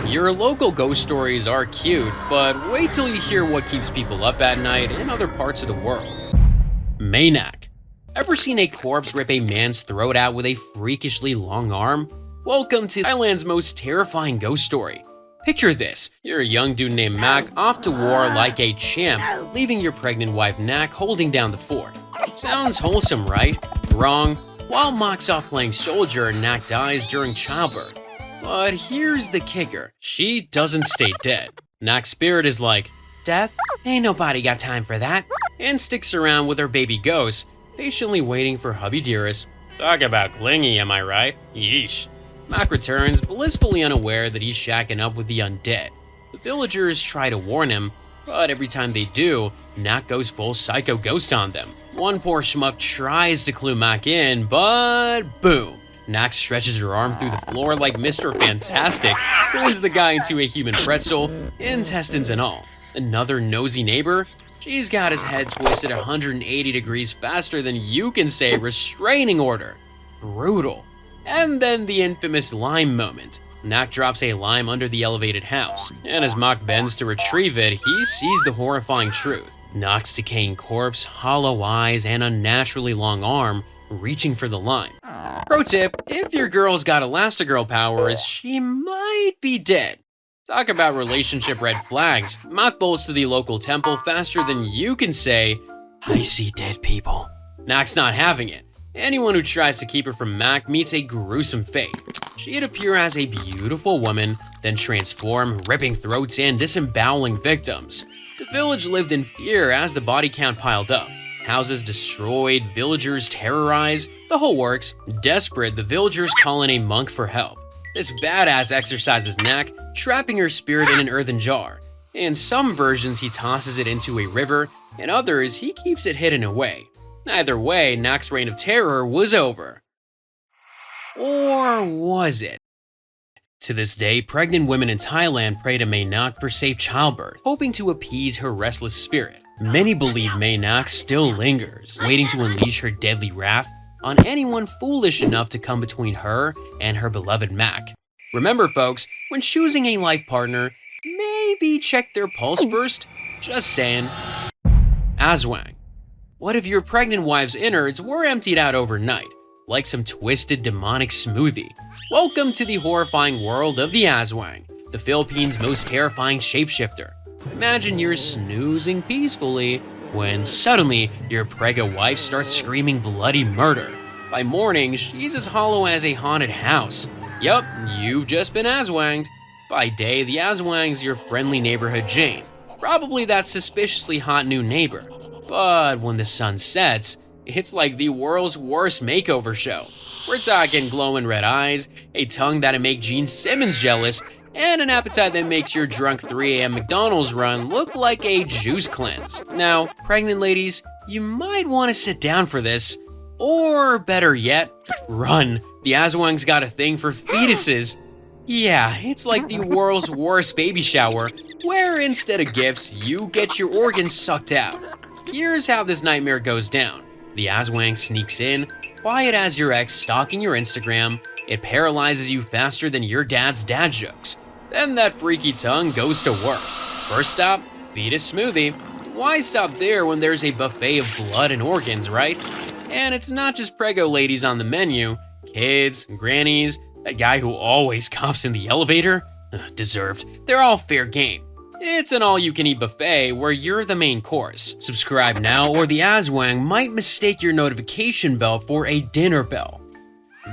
Your local ghost stories are cute, but wait till you hear what keeps people up at night in other parts of the world. Mae Nak. Ever seen a corpse rip a man's throat out with a freakishly long arm? Welcome to Thailand's most terrifying ghost story. Picture this, you're a young dude named Mak off to war like a champ, leaving your pregnant wife Nak holding down the fort. Sounds wholesome, right? Wrong. While Mak's off playing soldier, Nak dies during childbirth. But here's the kicker, she doesn't stay dead. Nak's spirit is like, death? Ain't nobody got time for that, and sticks around with her baby ghost, patiently waiting for hubby dearest. Talk about clingy, am I right? Yeesh. Mak returns, blissfully unaware that he's shacking up with the undead. The villagers try to warn him, but every time they do, Nak goes full psycho ghost on them. One poor schmuck tries to clue Mak in, but boom! Nak stretches her arm through the floor like Mr. Fantastic, turns the guy into a human pretzel, intestines and all. Another nosy neighbor? She's got his head twisted 180 degrees faster than you can say restraining order. Brutal. And then the infamous lime moment. Nak drops a lime under the elevated house, and as Mak bends to retrieve it, he sees the horrifying truth. Nak's decaying corpse, hollow eyes, and unnaturally long arm reaching for the lime. Pro tip, if your girl's got Elastigirl powers, she might be dead. Talk about relationship red flags. Mak bolts to the local temple faster than you can say, I see dead people. Nak's not having it. Anyone who tries to keep her from Mak meets a gruesome fate. She'd appear as a beautiful woman, then transform, ripping throats and disemboweling victims. The village lived in fear as the body count piled up. Houses destroyed, villagers terrorized, the whole works. Desperate, the villagers call in a monk for help. This badass exercises Nak, trapping her spirit in an earthen jar. In some versions, he tosses it into a river, in others, he keeps it hidden away. Either way, Nak's reign of terror was over. Or was it? To this day, pregnant women in Thailand pray to Mae Nak for safe childbirth, hoping to appease her restless spirit. Many believe Mae Nak still lingers, waiting to unleash her deadly wrath on anyone foolish enough to come between her and her beloved Mak. Remember folks, when choosing a life partner, maybe check their pulse first? Just saying. Aswang. What if your pregnant wife's innards were emptied out overnight, like some twisted demonic smoothie? Welcome to the horrifying world of the Aswang, the Philippines' most terrifying shapeshifter. Imagine you're snoozing peacefully when suddenly your preggo wife starts screaming bloody murder. By morning, she's as hollow as a haunted house. Yup, you've just been Aswanged. By day, the Aswang's your friendly neighborhood Jane, probably that suspiciously hot new neighbor. But when the sun sets, it's like the world's worst makeover show. We're talking glowing red eyes, a tongue that'll make Gene Simmons jealous, and an appetite that makes your drunk 3 a.m. McDonald's run look like a juice cleanse. Now, pregnant ladies, you might want to sit down for this, or better yet, run. The Aswang's got a thing for fetuses. Yeah, it's like the world's worst baby shower, where instead of gifts, you get your organs sucked out. Here's how this nightmare goes down. The Aswang sneaks in, quiet as your ex stalking your Instagram. It paralyzes you faster than your dad's dad jokes. Then that freaky tongue goes to work. First stop, fetus smoothie. Why stop there when there's a buffet of blood and organs, right? And it's not just preggo ladies on the menu. Kids, grannies, that guy who always coughs in the elevator. Deserved. They're all fair game. It's an all-you-can-eat buffet where you're the main course. Subscribe now or the Aswang might mistake your notification bell for a dinner bell.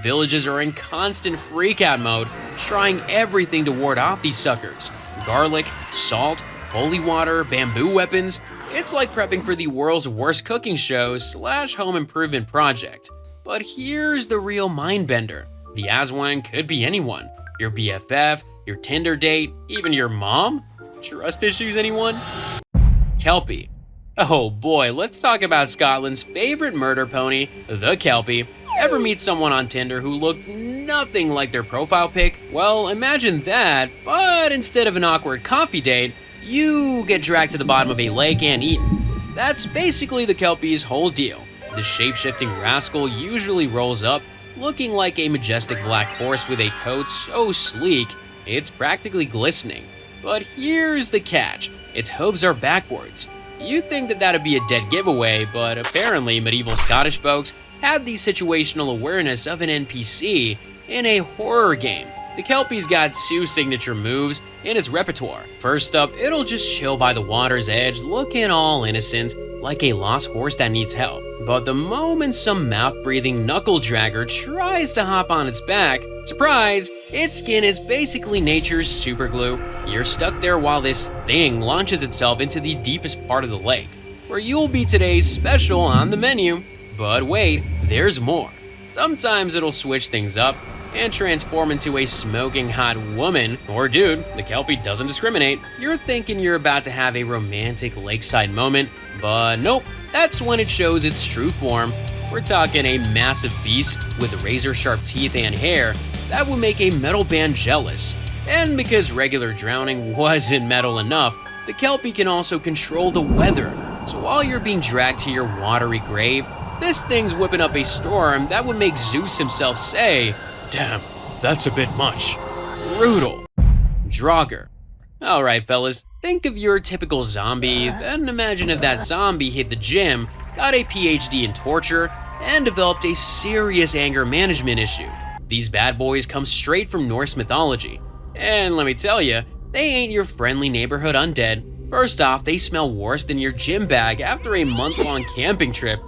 Villages are in constant freak-out mode, trying everything to ward off these suckers. Garlic, salt, holy water, bamboo weapons. It's like prepping for the world's worst cooking show / home improvement project. But here's the real mind-bender. The Aswang could be anyone. Your BFF, your Tinder date, even your mom? Trust issues, anyone? Kelpie. Oh boy, let's talk about Scotland's favorite murder pony, the Kelpie. Ever meet someone on Tinder who looked nothing like their profile pic? Well, imagine that, but instead of an awkward coffee date, you get dragged to the bottom of a lake and eaten. That's basically the Kelpie's whole deal. The shape-shifting rascal usually rolls up, looking like a majestic black horse with a coat so sleek, it's practically glistening. But here's the catch, its hooves are backwards. You'd think that that'd be a dead giveaway, but apparently medieval Scottish folks had the situational awareness of an NPC in a horror game. The Kelpie's got 2 signature moves in its repertoire. First up, it'll just chill by the water's edge, looking all innocent, like a lost horse that needs help. But the moment some mouth-breathing knuckle dragger tries to hop on its back, surprise, its skin is basically nature's superglue. You're stuck there while this thing launches itself into the deepest part of the lake, where you'll be today's special on the menu. But wait, there's more. Sometimes it'll switch things up and transform into a smoking hot woman or dude. The Kelpie doesn't discriminate. You're thinking you're about to have a romantic lakeside moment, but nope, that's when it shows its true form. We're talking a massive beast with razor-sharp teeth and hair that would make a metal band jealous. And because regular drowning wasn't metal enough, the Kelpie can also control the weather. So while you're being dragged to your watery grave, this thing's whipping up a storm that would make Zeus himself say, "Damn, that's a bit much." Brutal. Draugr. Alright fellas, think of your typical zombie, then imagine if that zombie hit the gym, got a PhD in torture, and developed a serious anger management issue. These bad boys come straight from Norse mythology. And let me tell you, they ain't your friendly neighborhood undead. First off, they smell worse than your gym bag after a month-long camping trip.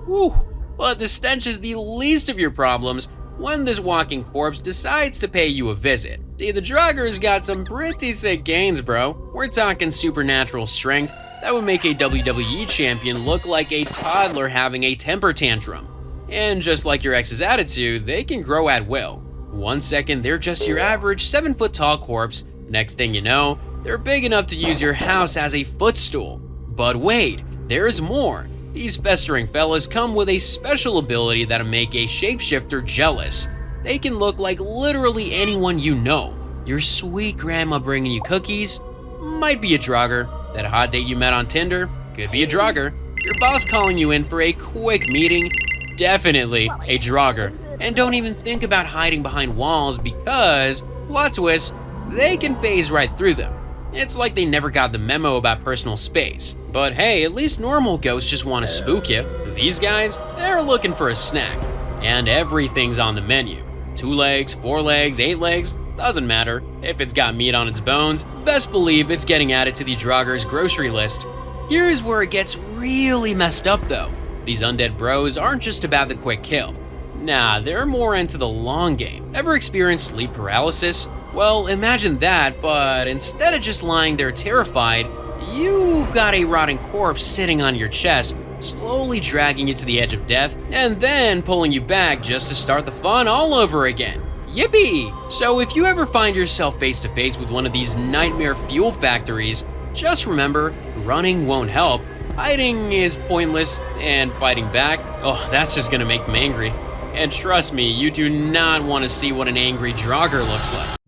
Whew, but the stench is the least of your problems when this walking corpse decides to pay you a visit. See, the Draugr's got some pretty sick gains, bro. We're talking supernatural strength that would make a WWE champion look like a toddler having a temper tantrum. And just like your ex's attitude, they can grow at will. 1 second, they're just your average 7-foot-tall corpse. Next thing you know, they're big enough to use your house as a footstool. But wait, there's more. These festering fellas come with a special ability that'll make a shapeshifter jealous. They can look like literally anyone you know. Your sweet grandma bringing you cookies might be a Draugr. That hot date you met on Tinder could be a Draugr. Your boss calling you in for a quick meeting, definitely a Draugr. And don't even think about hiding behind walls because, plot twist, they can phase right through them. It's like they never got the memo about personal space. But hey, at least normal ghosts just want to spook you. These guys, they're looking for a snack. And everything's on the menu. 2 legs, 4 legs, 8 legs, doesn't matter. If it's got meat on its bones, best believe it's getting added to the Draugr's grocery list. Here's where it gets really messed up though. These undead bros aren't just about the quick kill. Nah, they're more into the long game. Ever experienced sleep paralysis? Well, imagine that, but instead of just lying there terrified, you've got a rotting corpse sitting on your chest, slowly dragging you to the edge of death, and then pulling you back just to start the fun all over again. Yippee! So if you ever find yourself face to face with one of these nightmare fuel factories, just remember, running won't help, hiding is pointless, and fighting back, oh, that's just gonna make them angry. And trust me, you do not want to see what an angry Draugr looks like.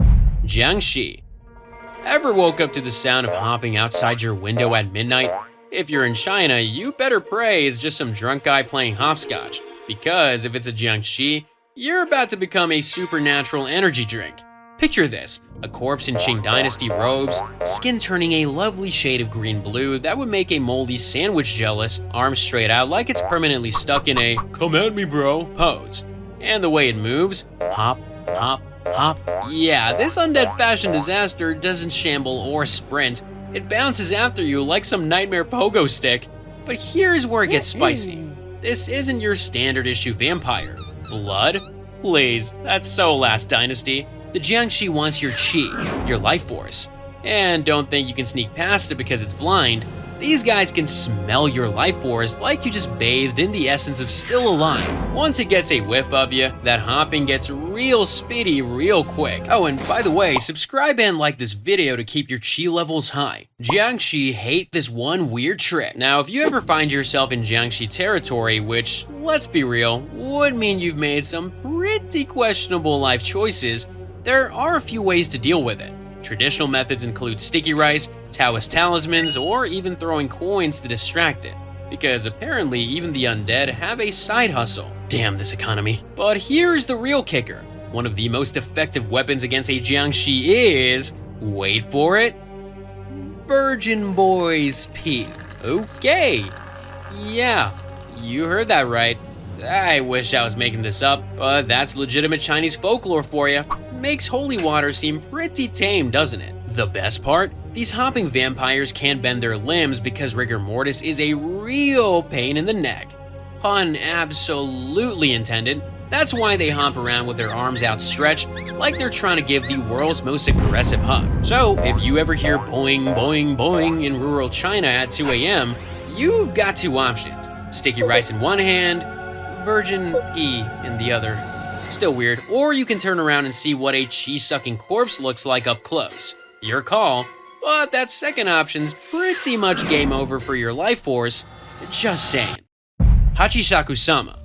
Jiangshi. Ever woke up to the sound of hopping outside your window at midnight? If you're in China, you better pray it's just some drunk guy playing hopscotch, because if it's a Jiangshi, you're about to become a supernatural energy drink. Picture this, a corpse in Qing Dynasty robes, skin turning a lovely shade of green-blue that would make a moldy sandwich jealous, arms straight out like it's permanently stuck in a "come at me bro" pose. And the way it moves, hop, hop, hop. Yeah, this undead fashion disaster doesn't shamble or sprint. It bounces after you like some nightmare pogo stick. But here's where it gets spicy. This isn't your standard issue vampire. Blood? Please, that's so last dynasty. The Jiangshi wants your chi, your life force. And don't think you can sneak past it because it's blind. These guys can smell your life force like you just bathed in the essence of still alive. Once it gets a whiff of you, that hopping gets real speedy real quick. Oh, and by the way, subscribe and like this video to keep your chi levels high. Jiangshi hate this one weird trick. Now, if you ever find yourself in Jiangshi territory, which, let's be real, would mean you've made some pretty questionable life choices, there are a few ways to deal with it. Traditional methods include sticky rice, Taoist talismans, or even throwing coins to distract it, because apparently even the undead have a side hustle. Damn this economy. But here's the real kicker. One of the most effective weapons against a Jiangshi is, wait for it, Virgin Boy's Pee. Okay, yeah, you heard that right. I wish I was making this up, but that's legitimate Chinese folklore for you. Makes holy water seem pretty tame, doesn't it? The best part? These hopping vampires can't bend their limbs because rigor mortis is a real pain in the neck. Pun absolutely intended. That's why they hop around with their arms outstretched, like they're trying to give the world's most aggressive hug. So, if you ever hear boing, boing, boing in rural China at 2 a.m., you've got two options. Sticky rice in one hand, virgin pee in the other. Still weird. Or you can turn around and see what a cheese-sucking corpse looks like up close. Your call, but that second option's pretty much game over for your life force. Just saying. Hachishakusama.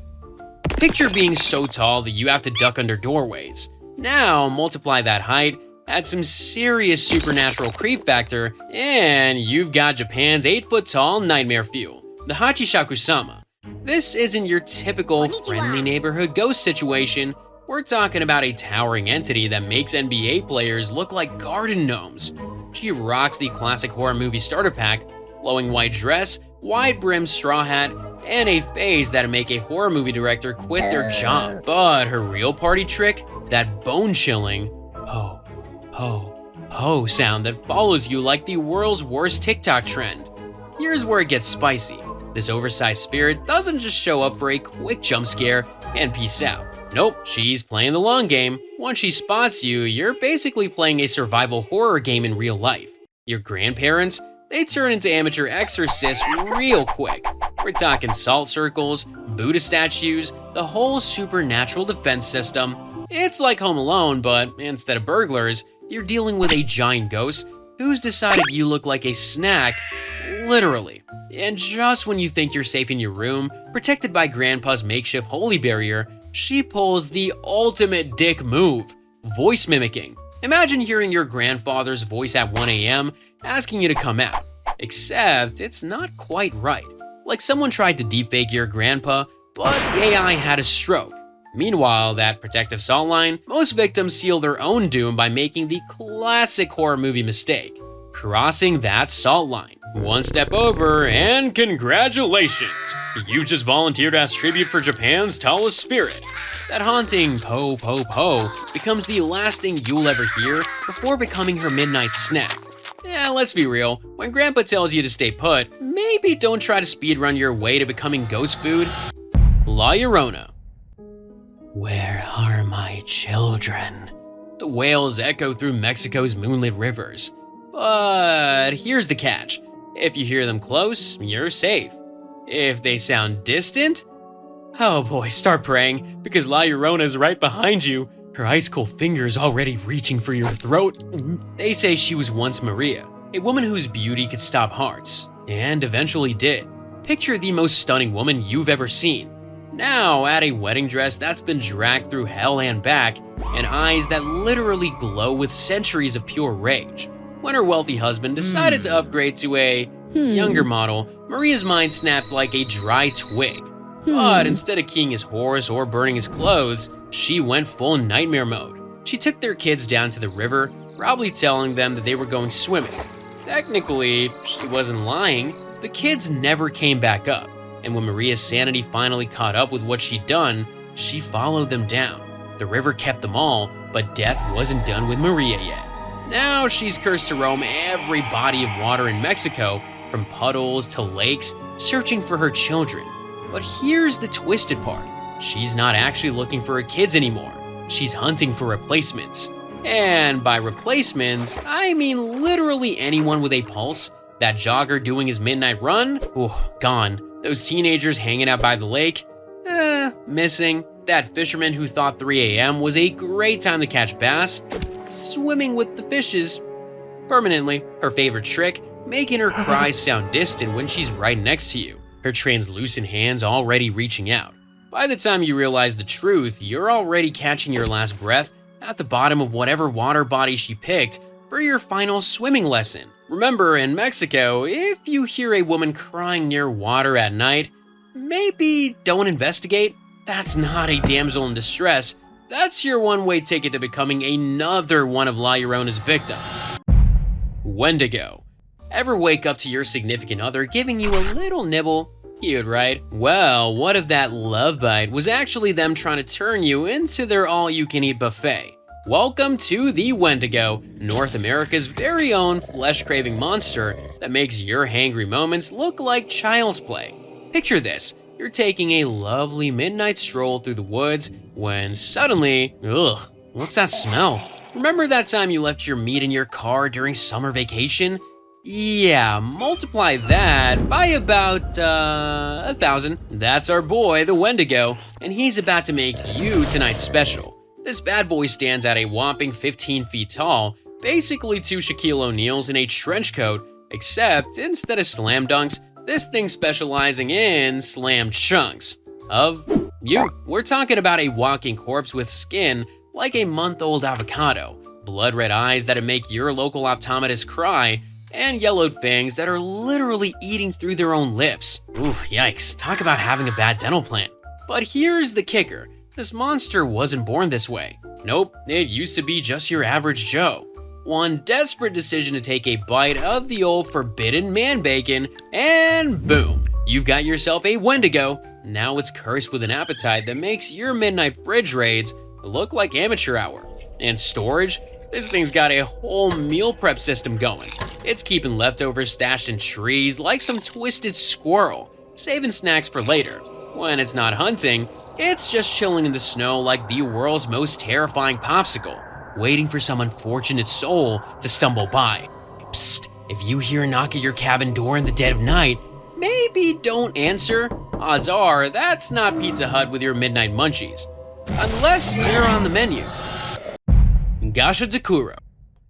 Picture being so tall that you have to duck under doorways. Now, multiply that height, add some serious supernatural creep factor, and you've got Japan's 8-foot-tall nightmare fuel, the Hachishakusama. This isn't your typical friendly neighborhood ghost situation. We're talking about a towering entity that makes NBA players look like garden gnomes. She rocks the classic horror movie starter pack, flowing white dress, wide-brimmed straw hat, and a face that'll make a horror movie director quit their job. But her real party trick? That bone-chilling ho, ho, ho sound that follows you like the world's worst TikTok trend. Here's where it gets spicy. This oversized spirit doesn't just show up for a quick jump scare and peace out. Nope, she's playing the long game. Once she spots you, you're basically playing a survival horror game in real life. Your grandparents? They turn into amateur exorcists real quick. We're talking salt circles, Buddha statues, the whole supernatural defense system. It's like Home Alone, but instead of burglars, you're dealing with a giant ghost who's decided you look like a snack, literally. And just when you think you're safe in your room, protected by Grandpa's makeshift holy barrier, she pulls the ultimate dick move, voice mimicking. Imagine hearing your grandfather's voice at 1 a.m. asking you to come out. Except it's not quite right. Like someone tried to deepfake your grandpa, but the AI had a stroke. Meanwhile, that protective salt line, most victims seal their own doom by making the classic horror movie mistake, crossing that salt line. One step over, and congratulations! You just volunteered as tribute for Japan's tallest spirit. That haunting po po po becomes the last thing you'll ever hear before becoming her midnight snack. Yeah, let's be real, when Grandpa tells you to stay put, maybe don't try to speedrun your way to becoming ghost food. La Llorona. Where are my children? The wails echo through Mexico's moonlit rivers. But here's the catch. If you hear them close, you're safe. If they sound distant, oh boy, start praying, because La Llorona is right behind you, her ice-cold fingers already reaching for your throat. They say she was once Maria, a woman whose beauty could stop hearts, and eventually did. Picture the most stunning woman you've ever seen. Now add a wedding dress that's been dragged through hell and back, and eyes that literally glow with centuries of pure rage. When her wealthy husband decided to upgrade to a younger model, Maria's mind snapped like a dry twig. But instead of keying his horse or burning his clothes, she went full nightmare mode. She took their kids down to the river, probably telling them that they were going swimming. Technically, she wasn't lying. The kids never came back up, and when Maria's sanity finally caught up with what she'd done, she followed them down. The river kept them all, but death wasn't done with Maria yet. Now she's cursed to roam every body of water in Mexico, from puddles to lakes, searching for her children. But here's the twisted part. She's not actually looking for her kids anymore. She's hunting for replacements. And by replacements, I mean literally anyone with a pulse. That jogger doing his midnight run? Gone. Those teenagers hanging out by the lake? Missing. That fisherman who thought 3 a.m. was a great time to catch bass? Swimming with the fishes. Permanently. Her favorite trick? Making her cries sound distant when she's right next to you. Her translucent hands already reaching out. By the time you realize the truth, you're already catching your last breath at the bottom of whatever water body she picked for your final swimming lesson. Remember, in Mexico, if you hear a woman crying near water at night, maybe don't investigate. That's not a damsel in distress, That's your one-way ticket to becoming another one of La Llorona's victims. Wendigo. Ever wake up to your significant other giving you a little nibble? Cute, right? Well, what if that love bite was actually them trying to turn you into their all-you-can-eat buffet? Welcome to the Wendigo, North America's very own flesh-craving monster that makes your hangry moments look like child's play. Picture this, you're taking a lovely midnight stroll through the woods when suddenly, ugh, what's that smell? Remember that time you left your meat in your car during summer vacation? Yeah, multiply that by about 1,000. That's our boy, the Wendigo, and he's about to make you tonight's special. This bad boy stands at a whopping 15 feet tall, basically 2 Shaquille O'Neals in a trench coat, except instead of slam dunks, this thing's specializing in slam chunks of you. We're talking about a walking corpse with skin like a month-old avocado, blood red eyes that'd make your local optometrist cry, and yellowed fangs that are literally eating through their own lips. Ooh, yikes, talk about having a bad dental plan. But here's the kicker, this monster wasn't born this way. Nope, it used to be just your average Joe. One desperate decision to take a bite of the old forbidden man bacon, and boom, you've got yourself a Wendigo. Now it's cursed with an appetite that makes your midnight fridge raids look like amateur hour. And storage? This thing's got a whole meal prep system going. It's keeping leftovers stashed in trees like some twisted squirrel, saving snacks for later. When it's not hunting, it's just chilling in the snow like the world's most terrifying popsicle, waiting for some unfortunate soul to stumble by. Psst, if you hear a knock at your cabin door in the dead of night, maybe don't answer. Odds are that's not Pizza Hut with your midnight munchies. Unless you're on the menu. Gashadokuro.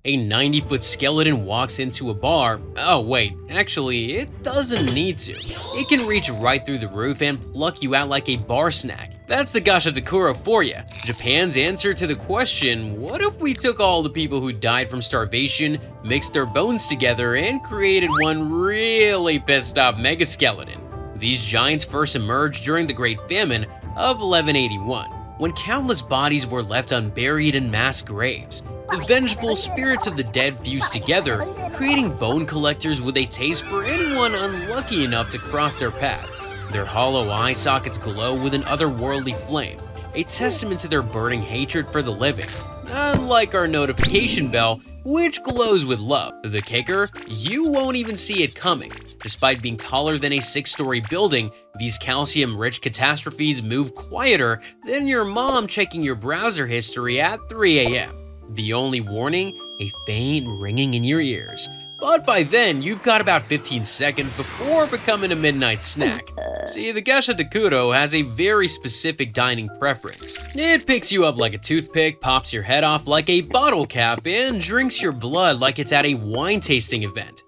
A 90-foot skeleton walks into a bar. Oh wait, actually, it doesn't need to. It can reach right through the roof and pluck you out like a bar snack. That's the Gashadokuro for you. Japan's answer to the question, what if we took all the people who died from starvation, mixed their bones together, and created one really pissed off megaskeleton? These giants first emerged during the Great Famine of 1181, when countless bodies were left unburied in mass graves. The vengeful spirits of the dead fused together, creating bone collectors with a taste for anyone unlucky enough to cross their path. Their hollow eye sockets glow with an otherworldly flame, a testament to their burning hatred for the living. Unlike our notification bell, which glows with love. The kicker? You won't even see it coming. Despite being taller than a 6-story building, these calcium-rich catastrophes move quieter than your mom checking your browser history at 3 a.m. The only warning? A faint ringing in your ears. But by then, you've got about 15 seconds before becoming a midnight snack. See, the Gashadokuro has a very specific dining preference. It picks you up like a toothpick, pops your head off like a bottle cap, and drinks your blood like it's at a wine tasting event.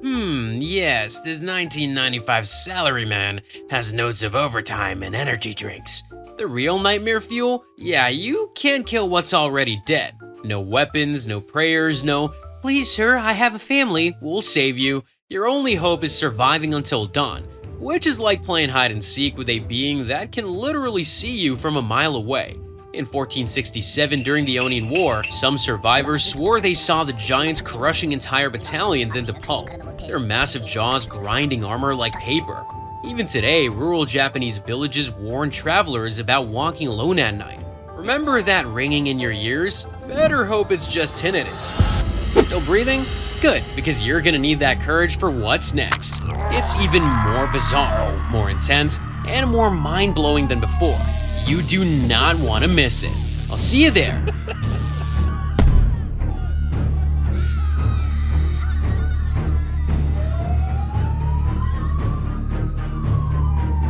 Yes, this 1995 salaryman has notes of overtime and energy drinks. The real nightmare fuel? Yeah, you can't kill what's already dead. No weapons, no prayers, no, "Please sir, I have a family, we'll save you." Your only hope is surviving until dawn, which is like playing hide and seek with a being that can literally see you from a mile away. In 1467, during the Onion War, some survivors swore they saw the giants crushing entire battalions into pulp, their massive jaws grinding armor like paper. Even today, rural Japanese villages warn travelers about walking alone at night. Remember that ringing in your ears? Better hope it's just tinnitus. Still breathing? Good, because you're gonna need that courage for what's next. It's even more bizarre, more intense, and more mind-blowing than before. You do not want to miss it. I'll see you there.